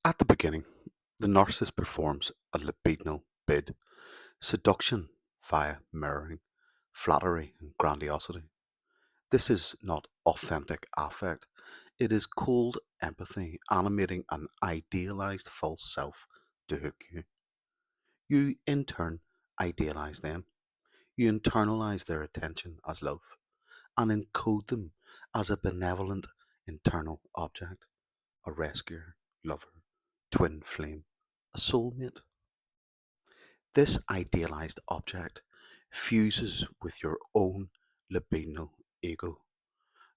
At the beginning, the narcissist performs a libidinal bid, seduction via mirroring, flattery, and grandiosity. This is not authentic affect, it is cold empathy animating an idealized false self to hook you. You, in turn, idealize them. You internalize their attention as love and encode them as a benevolent internal object, a rescuer, lover, twin flame, a soulmate. This idealized object fuses with your own libidinal ego,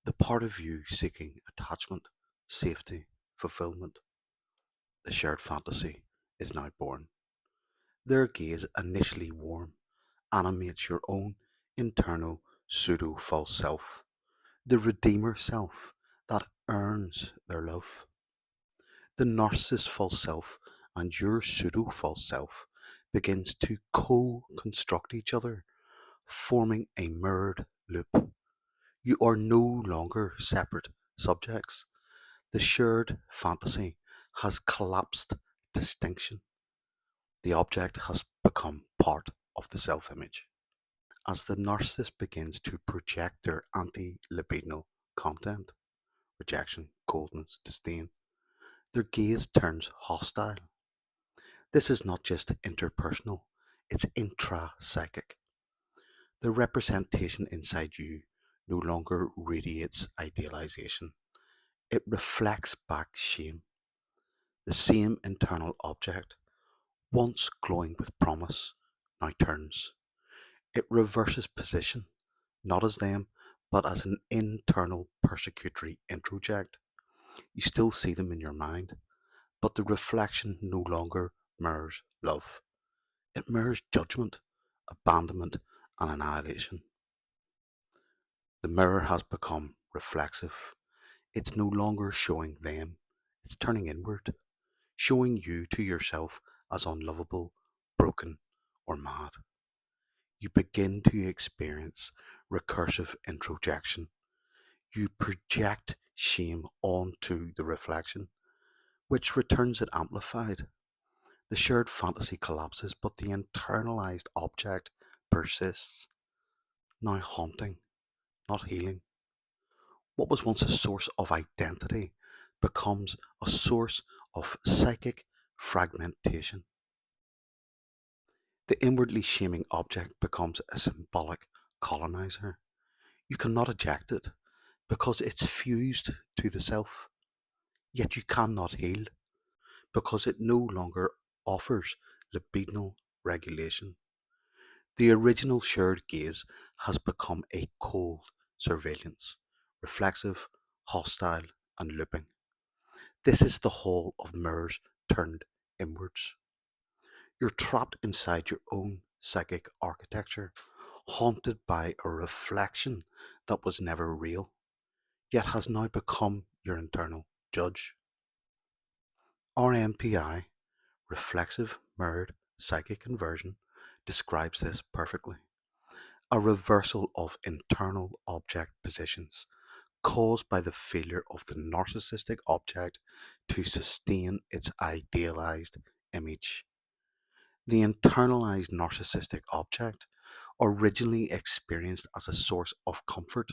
the part of you seeking attachment, safety, fulfillment. The shared fantasy is now born. Their gaze, initially warm, animates your own internal pseudo false self, the redeemer self that earns their love. The narcissist false self and your pseudo false self begins to co-construct each other, forming a mirrored loop. You are no longer separate subjects. The shared fantasy has collapsed distinction. The object has become part of the self-image. As the narcissist begins to project their anti-libidinal content, rejection, coldness, disdain, their gaze turns hostile. This is not just interpersonal, it's intra-psychic. The representation inside you no longer radiates idealization. It reflects back shame. The same internal object, once glowing with promise, now turns. It reverses position, not as them, but as an internal persecutory introject. You still see them in your mind, but the reflection no longer mirrors love. It mirrors judgment, abandonment, and annihilation. The mirror has become reflexive. It's no longer showing them, it's turning inward, showing you to yourself as unlovable, broken, or mad. You begin to experience recursive introjection. You project shame onto the reflection, which returns it amplified. The shared fantasy collapses, but the internalized object persists, now haunting, not healing. What was once a source of identity becomes a source of psychic fragmentation. The inwardly shaming object becomes a symbolic colonizer. You cannot eject it because it's fused to the self, yet you cannot heal because it no longer offers libidinal regulation. The original shared gaze has become a cold surveillance, reflexive, hostile, and looping. This is the hall of mirrors turned inwards. You're trapped inside your own psychic architecture, haunted by a reflection that was never real, yet has now become your internal judge. R-MPI, Reflexive Mirrored Psychic Inversion, describes this perfectly. A reversal of internal object positions caused by the failure of the narcissistic object to sustain its idealized image. The internalized narcissistic object, originally experienced as a source of comfort,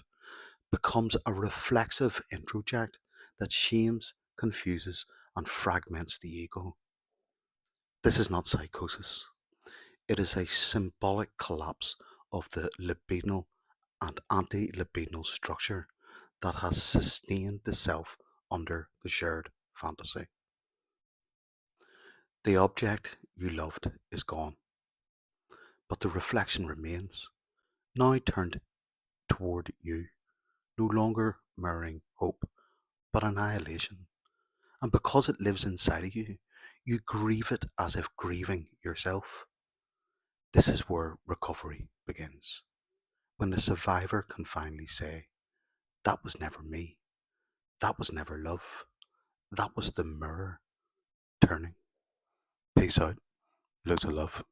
becomes a reflexive introject that shames, confuses, and fragments the ego. This is not psychosis. It is a symbolic collapse of the libidinal and anti-libidinal structure that has sustained the self under the shared fantasy. The object you loved is gone, but the reflection remains, now turned toward you, no longer mirroring hope, but annihilation. And because it lives inside of you, you grieve it as if grieving yourself. This is where recovery begins, when the survivor can finally say, that was never me, that was never love, that was the mirror turning. Peace out, loads of love.